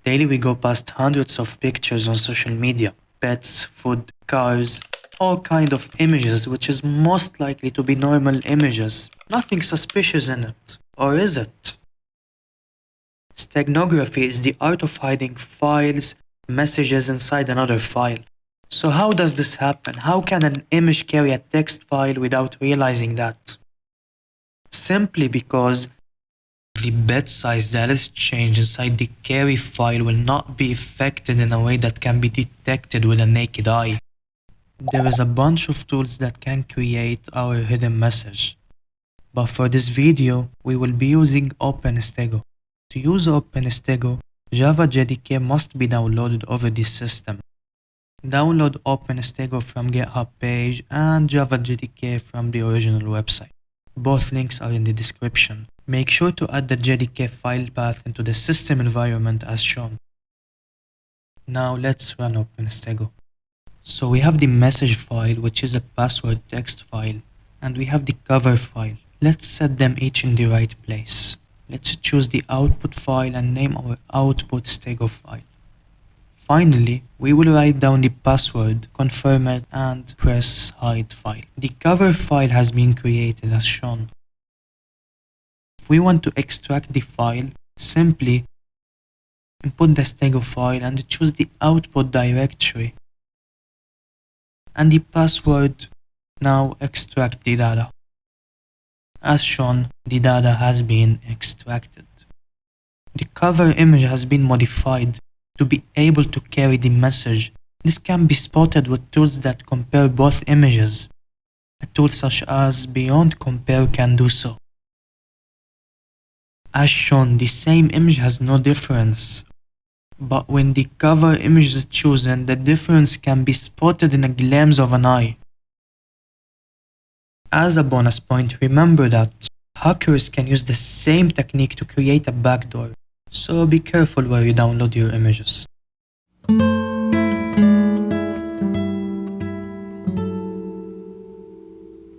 Daily we go past hundreds of pictures on social media. Pets, food, cars, all kind of images which is most likely to be normal images. Nothing suspicious in it. Or is it? Steganography is the art of hiding files, messages inside another file. So how does this happen? How can an image carry a text file without realizing that? Simply because the bit size that is changed inside the carry file will not be affected in a way that can be detected with a naked eye. There is a bunch of tools that can create our hidden message. But for this video, we will be using OpenStego. To use OpenStego, Java JDK must be downloaded over the system. Download OpenStego from GitHub page and Java JDK from the original website. Both links are in the description. Make sure to add the JDK file path into the system environment as shown. Now let's run OpenStego. So we have the message file, which is a password text file, and we have the cover file. Let's set them each in the right place. Let's choose the output file and name our output stego file. Finally, we will write down the password, confirm it, and press hide file. The cover file has been created as shown. If we want to extract the file, simply input the stego file and choose the output directory. And the password, now extract the data. As shown, the data has been extracted. The cover image has been modified to be able to carry the message. This can be spotted with tools that compare both images. A tool such as Beyond Compare can do so. As shown, the same image has no difference. But when the cover image is chosen, the difference can be spotted in a glimpse of an eye. As a bonus point, remember that hackers can use the same technique to create a backdoor, so be careful where you download your images.